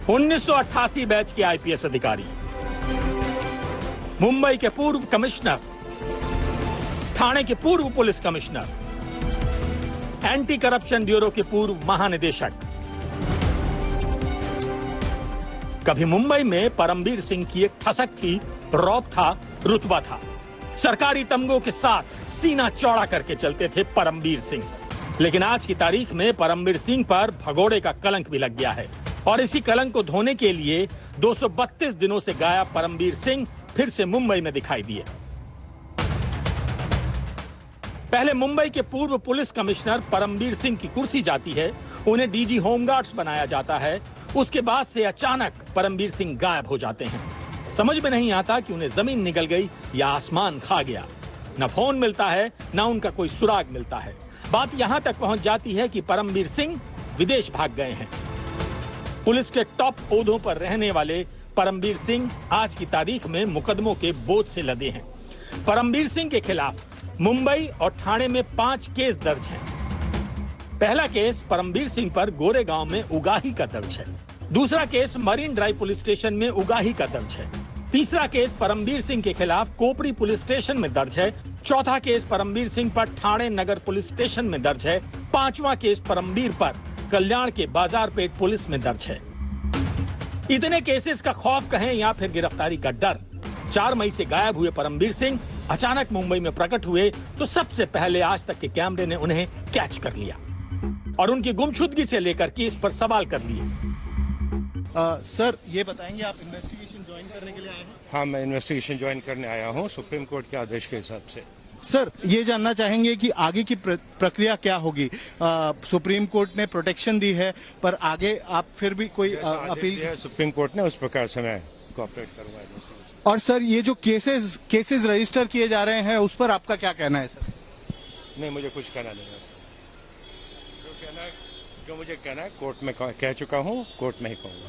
1988 batch के IPS अधिकारी, मुंबई के पूर्व कमिश्नर, ठाणे के पूर्व police commissioner, anti corruption bureau के पूर्व महानिदेशक। कभी मुंबई में परमबीर सिंह की एक ठसक थी, रौब था, रुतबा था। सरकारी तमगों के साथ सीना चौड़ा करके चलते थे परमबीर सिंह। लेकिन आज की तारीख में परमबीर सिंह पर भगोड़े का कलंक भी लग गया है और इसी कलंक को धोने के लिए 232 दिनों से गायब परमबीर सिंह फिर से मुंबई में दिखाई दिए। पहले मुंबई के पूर्व पुलिस कमिश्नर परमबीर सिंह की कुर्सी जाती है, उन्हें डीजी होमगार्ड्स बनाया जाता है। उसके बाद से अचानक परमबीर सिंह गायब हो जाते हैं। समझ में नहीं आता कि उन्हें जमीन निगल गई या आसमान खा गया। न फोन मिलता है, न उनका कोई सुराग मिलता है। बात यहां तक पहुंच जाती है कि परमबीर सिंह विदेश भाग गए हैं। पुलिस के टॉप ओहदों पर रहने वाले परमबीर सिंह आज की तारीख में मुकदमों के बोझ से लदे हैं। परमबीर सिंह के खिलाफ मुंबई और ठाणे में 5 केस दर्ज हैं। पहला केस परमबीर सिंह पर गोरेगांव में उगाही का दर्ज है। दूसरा case marine drive police station में उगाही का दर्ज है। तीसरा केस परमबीर सिंह के खिलाफ कोपरी पुलिस स्टेशन में दर्ज है। चौथा केस परमबीर सिंह पर ठाणे नगर पुलिस स्टेशन में दर्ज है। पांचवा केस परमबीर पर कल्याण के बाजारपेट पुलिस में दर्ज है। इतने केसेस का खौफ कहें या फिर गिरफ्तारी का डर। 4 मई से गायब हुए परमबीर सिंह अचानक मुंबई में प्रकट हुए तो सबसे पहले आज तक के कैमरे ने उन्हें कैच कर लिया और उनकी गुमशुदगी से लेकर केस पर सवाल कर लिए। सर, ये बताएंगे आप इन्वेस्टिगेशन ज्वाइन करने के लिए आए हैं? हाँ, मैं इन्वेस्टिगेशन ज्वाइन करने आया हूँ सुप्रीम कोर्ट के आदेश के हिसाब से। सर, ये जानना चाहेंगे कि आगे की प्रक्रिया क्या होगी? सुप्रीम कोर्ट ने प्रोटेक्शन दी है, पर आगे आप फिर भी कोई अपील? सुप्रीम कोर्ट ने उस प्रकार से मैं कोऑपरेट करूंगा। और सर, ये जो केसेस रजिस्टर किए जा रहे हैं, उस पर आपका क्या कहना है? सर, नहीं, मुझे कुछ कहना नहीं है। जो मुझे कहना है कोर्ट में कह चुका हूँ, कोर्ट में ही कहूंगा।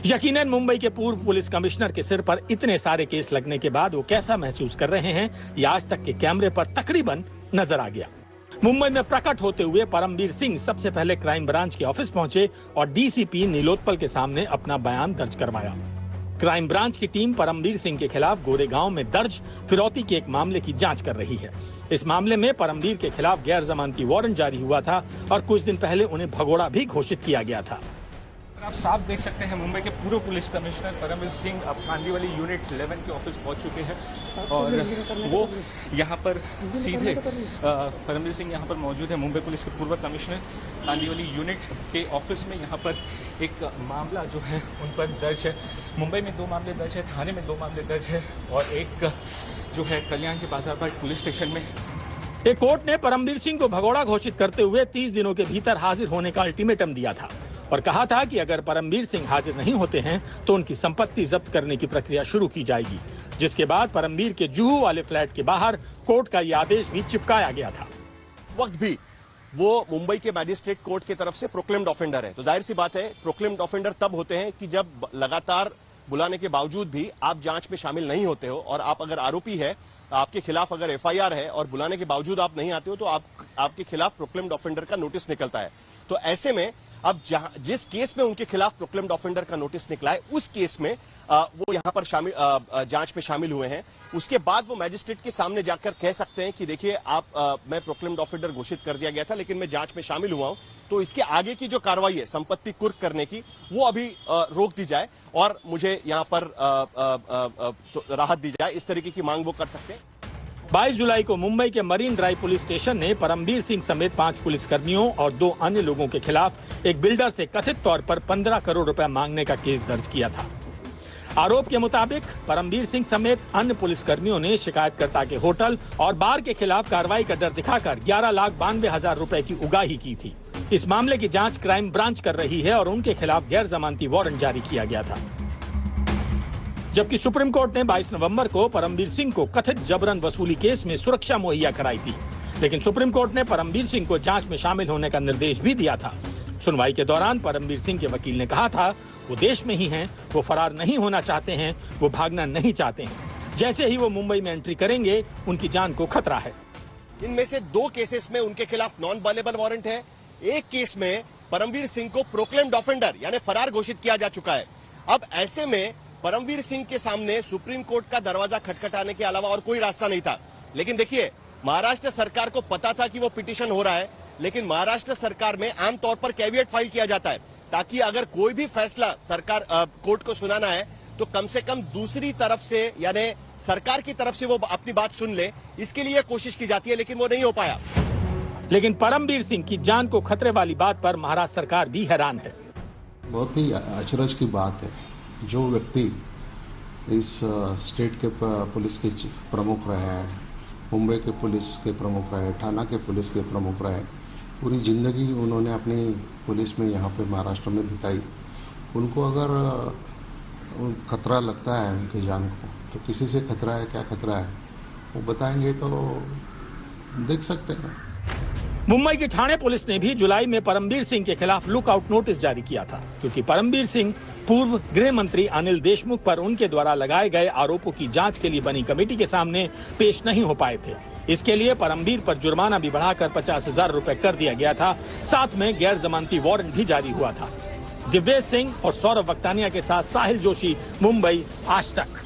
यकीनन मुंबई के पूर्व पुलिस कमिश्नर के सिर पर इतने सारे केस लगने के बाद वो कैसा महसूस कर रहे हैं, ये आज तक के कैमरे पर तकरीबन नजर आ गया। मुंबई में प्रकट होते हुए परमबीर सिंह सबसे पहले क्राइम ब्रांच के ऑफिस पहुंचे और डीसीपी नीलोत्पल के सामने अपना बयान दर्ज करवाया। क्राइम ब्रांच की टीम परमबीर सिंह के खिलाफ गोरेगांव में दर्ज फिरौती के एक मामले की जांच कर रही है। इस मामले में परमबीर के खिलाफ गैर जमानती वारंट जारी हुआ था और कुछ दिन पहले उन्हें भगोड़ा भी घोषित किया गया था। आप साफ देख सकते हैं मुंबई के पूर्व पुलिस कमिश्नर परमबीर सिंह अब कांदिवली यूनिट 11 के ऑफिस पहुंच चुके हैं और वो यहां पर सीधे परमबीर सिंह यहां पर मौजूद है। मुंबई पुलिस के पूर्व कमिश्नर कांदिवली यूनिट के ऑफिस में यहां पर एक मामला जो है उन पर दर्ज है। मुंबई में 2 मामले दर्ज है, थाने में 2 मामले दर्ज है और एक जो है कल्याण के बाजारपेट पुलिस स्टेशन में। एक कोर्ट ने परमबीर सिंह को भगोड़ा घोषित करते हुए 30 दिनों के भीतर हाजिर होने का अल्टीमेटम दिया था और कहा था कि अगर परमबीर सिंह हाजिर नहीं होते हैं तो उनकी संपत्ति जब्त करने की प्रक्रिया शुरू की जाएगी, जिसके बाद परमबीर के जुहू वाले फ्लैट के बाहर कोर्ट का यह आदेश भी चिपकाया गया था। वक्त भी वो मुंबई के मैजिस्ट्रेट कोर्ट की तरफ से प्रोक्लेम्ड ऑफेंडर है, तो जाहिर सी बात है प्रोक्लेम्ड ऑफेंडर तब होते हैं कि जब लगातार बुलाने के बावजूद भी आप जांच में शामिल नहीं होते हो और आप अगर आरोपी है, आपके खिलाफ अगर एफआईआर है और बुलाने के बावजूद आप नहीं आते हो तो आपके खिलाफ प्रोक्लेम्ड ऑफेंडर का नोटिस निकलता है। तो ऐसे में अब जिस केस में उनके खिलाफ प्रोक्लेम्ड ऑफेंडर का नोटिस निकला है, उस केस में वो यहां पर जांच में शामिल हुए हैं। उसके बाद वो मैजिस्ट्रेट के सामने जाकर कह सकते हैं कि देखिए मैं प्रोक्लेम्ड ऑफेंडर घोषित कर दिया गया था लेकिन मैं जांच में शामिल हुआ हूं, तो इसके आगे की जो कार्रवाई है संपत्ति कुर्क करने की, वो अभी रोक दी जाए और मुझे यहां पर राहत दी जाए, इस तरीके की मांग वो कर सकते हैं। 22 जुलाई को मुंबई के मरीन ड्राइव पुलिस स्टेशन ने परमबीर सिंह समेत 5 पुलिसकर्मियों और 2 अन्य लोगों के खिलाफ एक बिल्डर से कथित तौर पर 15 करोड़ रुपए मांगने का केस दर्ज किया था। आरोप के मुताबिक परमबीर सिंह समेत अन्य पुलिसकर्मियों ने शिकायतकर्ता के होटल और बार के खिलाफ कार्रवाई का डर दिखाकर 11,92,000 रुपए की उगाही की थी। इस मामले की जांच क्राइम ब्रांच कर रही है और उनके खिलाफ गैर जमानती वारंट जारी किया गया था। जबकि सुप्रीम कोर्ट ने 22 नवंबर को परमबीर सिंह को कथित जबरन वसूली केस में सुरक्षा मुहैया कराई थी, लेकिन सुप्रीम कोर्ट ने परमबीर सिंह को जांच में शामिल होने का निर्देश भी दिया था। सुनवाई के दौरान परमबीर सिंह के वकील ने कहा था वो देश में ही हैं, वो फरार नहीं होना चाहते हैं, वो भागना नहीं चाहते हैं। जैसे ही वो मुंबई में एंट्री करेंगे उनकी जान को खतरा है। इनमें से 2 केसेस में उनके खिलाफ नॉन अवेलेबल वारंट है, एक केस में परमवीर सिंह को प्रोक्लेम्ड ऑफेंडर यानी फरार घोषित किया जा चुका है। अब ऐसे में परमवीर सिंह के सामने सुप्रीम कोर्ट का दरवाजा खटखटाने के अलावा और कोई रास्ता नहीं था। लेकिन देखिए, महाराष्ट्र सरकार को पता था कि वो पिटीशन हो रहा है, लेकिन महाराष्ट्र सरकार में आमतौर पर कैविएट फाइल किया जाता है ताकि अगर कोई भी फैसला सरकार कोर्ट को सुनाना है तो कम से कम दूसरी तरफ से यानी सरकार की तरफ से वो अपनी बात सुन ले, इसके लिए कोशिश की जाती है, लेकिन वो नहीं हो पाया। लेकिन परमवीर सिंह की जान को खतरे वाली बात पर महाराष्ट्र सरकार भी हैरान है। बहुत ही अचरज की बात है, जो व्यक्ति इस स्टेट के पुलिस के प्रमुख रहे हैं, मुंबई के पुलिस के प्रमुख रहे, ठाणा के पुलिस के प्रमुख रहे, पूरी जिंदगी उन्होंने अपनी पुलिस में यहाँ पे महाराष्ट्र में बिताई, उनको अगर खतरा लगता है उनकी जान को, तो किसी से खतरा है, क्या खतरा है वो बताएंगे तो देख सकते हैं। मुंबई की ठाणे पुलिस ने भी जुलाई में परमवीर सिंह के खिलाफ लुकआउट नोटिस जारी किया था, क्योंकि परमवीर सिंह पूर्व गृह मंत्री अनिल देशमुख पर उनके द्वारा लगाए गए आरोपों की जांच के लिए बनी कमेटी के सामने पेश नहीं हो पाए थे। इसके लिए परमवीर पर जुर्माना भी बढ़ाकर 50,000 रुपए कर दिया गया था। साथ में गैर जमानती वारंट भी जारी हुआ था। दिव्येश सिंह और सौरभ वक्तानिया के साथ साहिल जोशी, मुंबई, आज तक।